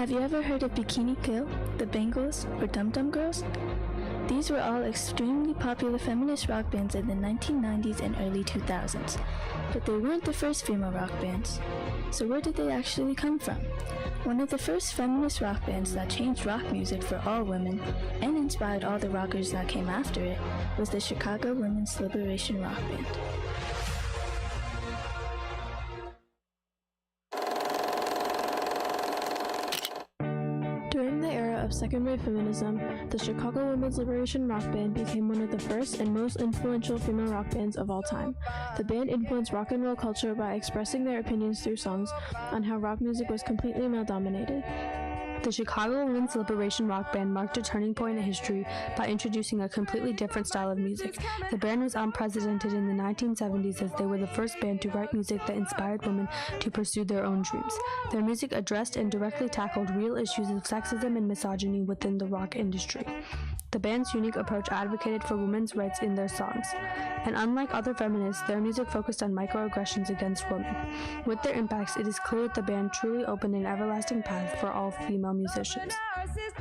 Have you ever heard of Bikini Kill, the Bangles, or Dum Dum Girls? These were all extremely popular feminist rock bands in the 1990s and early 2000s, but they weren't the first female rock bands. So where did they actually come from? One of the first feminist rock bands that changed rock music for all women and inspired all the rockers that came after it was the Chicago Women's Liberation Rock Band. During the era of second-wave feminism, the Chicago Women's Liberation Rock Band became one of the first and most influential female rock bands of all time. The band influenced rock and roll culture by expressing their opinions through songs on how rock music was completely male-dominated. The Chicago Women's Liberation Rock Band marked a turning point in history by introducing a completely different style of music. The band was unprecedented in the 1970s as they were the first band to write music that inspired women to pursue their own dreams. Their music addressed and directly tackled real issues of sexism and misogyny within the rock industry. The band's unique approach advocated for women's rights in their songs. And unlike other feminists, their music focused on microaggressions against women. With their impacts, it is clear that the band truly opened an everlasting path for all female musicians.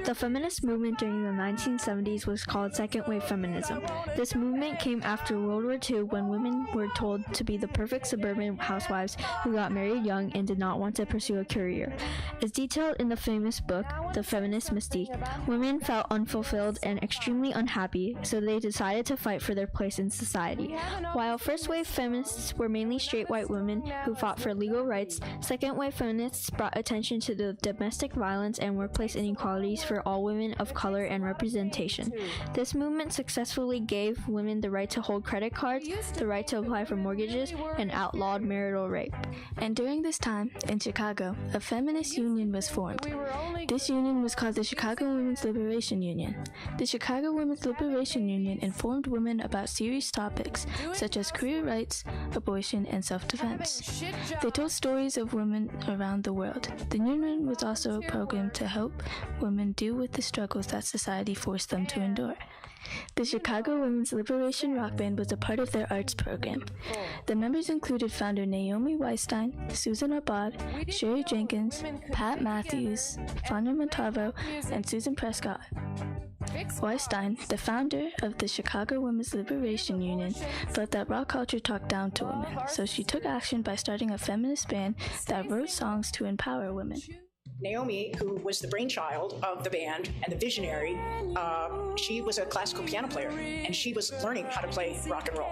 The feminist movement during the 1970s was called second-wave feminism. This movement came after World War II, when women were told to be the perfect suburban housewives who got married young and did not want to pursue a career. As detailed in the famous book, The Feminist Mystique, women felt unfulfilled and extremely unhappy, so they decided to fight for their place in society. While first-wave feminists were mainly straight white women who fought for legal rights, second-wave feminists brought attention to the domestic violence and workplace inequalities for all women of color and representation. This movement successfully gave women the right to hold credit cards, the right to apply for mortgages, and outlawed marital rape. And during this time, in Chicago, a feminist union was formed. This union was called the Chicago Women's Liberation Union. The Chicago Women's Liberation Union informed women about serious topics such as career rights, abortion, and self-defense. They told stories of women around the world. The union was also a program to help women deal with the struggles that society forced them to endure. The Chicago Women's Liberation Rock Band was a part of their arts program. The members included founder Naomi Weinstein, Susan Abod, Sherry Jenkins, Pat Matthews, Fania Montalvo, and Susan Prescott. Weinstein, the founder of the Chicago Women's Liberation Union, felt that rock culture talked down to women, so she took action by starting a feminist band that wrote songs to empower women. Naomi, who was the brainchild of the band and the visionary, she was a classical piano player, and she was learning how to play rock and roll.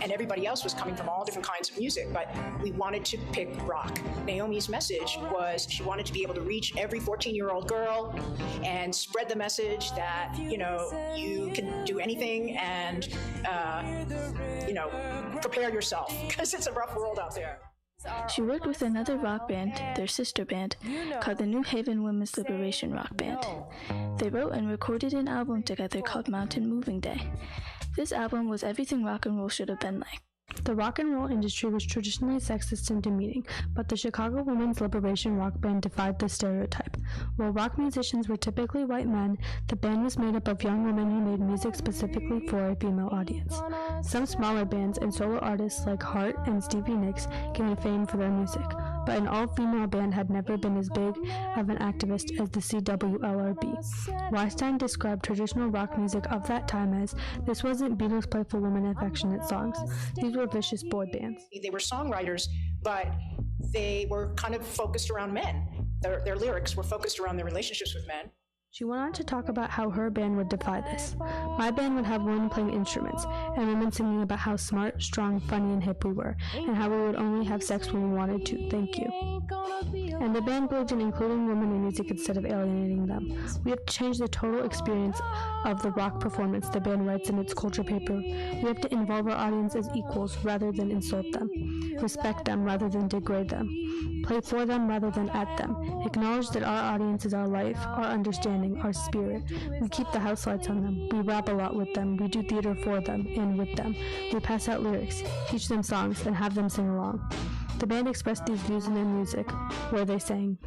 And everybody else was coming from all different kinds of music, but we wanted to pick rock. Naomi's message was she wanted to be able to reach every 14-year-old girl and spread the message that, you can do anything and, prepare yourself, because it's a rough world out there. She worked with another rock band, their sister band, called the New Haven Women's Liberation Rock Band. They wrote and recorded an album together called Mountain Moving Day. This album was everything rock and roll should have been like. The rock and roll industry was traditionally sexist and demeaning, but the Chicago Women's Liberation Rock Band defied this stereotype. While rock musicians were typically white men, the band was made up of young women who made music specifically for a female audience. Some smaller bands and solo artists like Hart and Stevie Nicks gained fame for their music, but an all-female band had never been as big of an activist as the CWLRB. Weinstein described traditional rock music of that time as, "This wasn't Beatles' playful women affectionate songs. These were vicious boy bands." They were songwriters, but they were kind of focused around men. Their lyrics were focused around their relationships with men. She went on to talk about how her band would defy this. "My band would have women playing instruments, and women singing about how smart, strong, funny, and hip we were, and how we would only have sex when we wanted to. Thank you." And the band believed in including women in music instead of alienating them. "We have to change the total experience of the rock performance," the band writes in its culture paper. "We have to involve our audience as equals rather than insult them, respect them rather than degrade them, play for them rather than at them, acknowledge that our audience is our life, our understanding, our spirit. We keep the house lights on them. We rap a lot with them. We do theater for them and with them. We pass out lyrics, teach them songs, and have them sing along." The band expressed these views in their music, where they sang,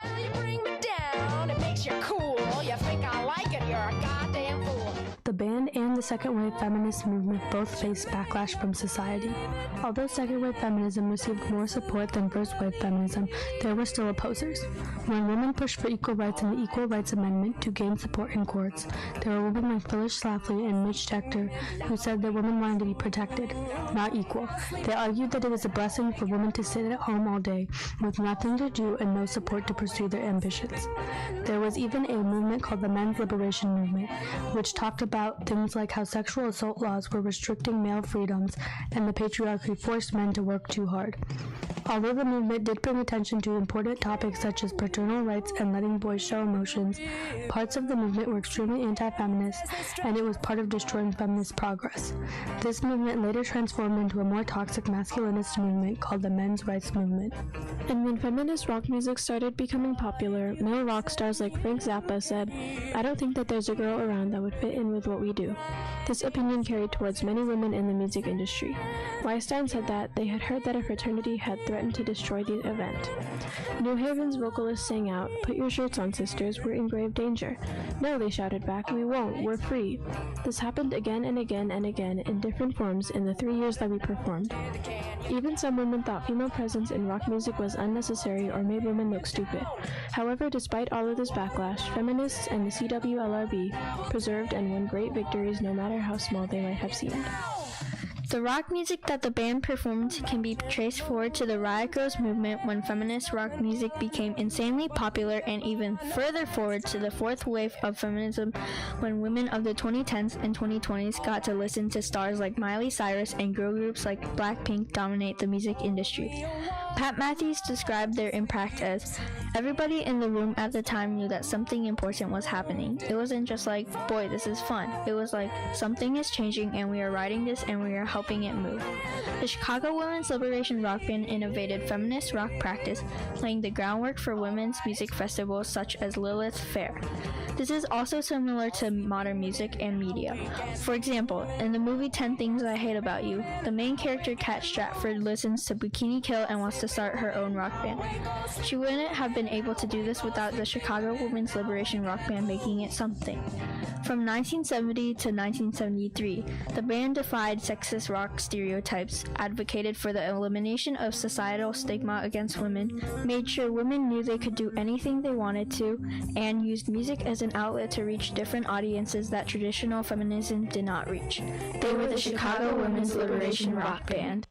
"You bring me down, it makes you cool. You think I like it, you're a goddamn fool." The band and the second wave feminist movement both faced backlash from society. Although second wave feminism received more support than first wave feminism, there were still opposers. When women pushed for equal rights in the Equal Rights Amendment to gain support in courts, there were women like Phyllis Schlafly and Mitch Decter who said that women wanted to be protected, not equal. They argued that it was a blessing for women to sit at home all day with nothing to do and no support to pursue their ambitions. There was even a movement called the Men's Liberation Movement, which talked about things like how sexual assault laws were restricting male freedoms and the patriarchy forced men to work too hard. Although the movement did bring attention to important topics such as paternal rights and letting boys show emotions, parts of the movement were extremely anti-feminist, and it was part of destroying feminist progress. This movement later transformed into a more toxic masculinist movement called the Men's Rights Movement. And when feminist rock music started becoming popular, male rock stars like Frank Zappa said, "I don't think that there's a girl around that would fit in with what we do." This opinion carried towards many women in the music industry. Weinstein said that they had heard that a fraternity had threatened to destroy the event. New Haven's vocalists sang out, "Put your shirts on, sisters, we're in grave danger." "No," they shouted back, "we won't, we're free." This happened again and again and again in different forms in the 3 years that we performed. Even some women thought female presence in rock music was unnecessary or made women look stupid. However, despite all of this backlash, feminists and the CWLRB preserved and won great victories no matter how small they might have seemed. The rock music that the band performed can be traced forward to the Riot Girls movement when feminist rock music became insanely popular, and even further forward to the fourth wave of feminism when women of the 2010s and 2020s got to listen to stars like Miley Cyrus and girl groups like Blackpink dominate the music industry. Pat Matthews described their impact as, "Everybody in the room at the time knew that something important was happening. It wasn't just like, boy, this is fun. It was like, something is changing and we are writing this and we are helping it move." The Chicago Women's Liberation Rock Band innovated feminist rock practice, laying the groundwork for women's music festivals such as Lilith Fair. This is also similar to modern music and media. For example, in the movie 10 Things I Hate About You, the main character Kat Stratford listens to Bikini Kill and wants to start her own rock band. She wouldn't have been able to do this without the Chicago Women's Liberation Rock Band making it something. From 1970 to 1973, the band defied sexist rock stereotypes, advocated for the elimination of societal stigma against women, made sure women knew they could do anything they wanted to, and used music as an outlet to reach different audiences that traditional feminism did not reach. They were the Chicago Women's Liberation Rock Band.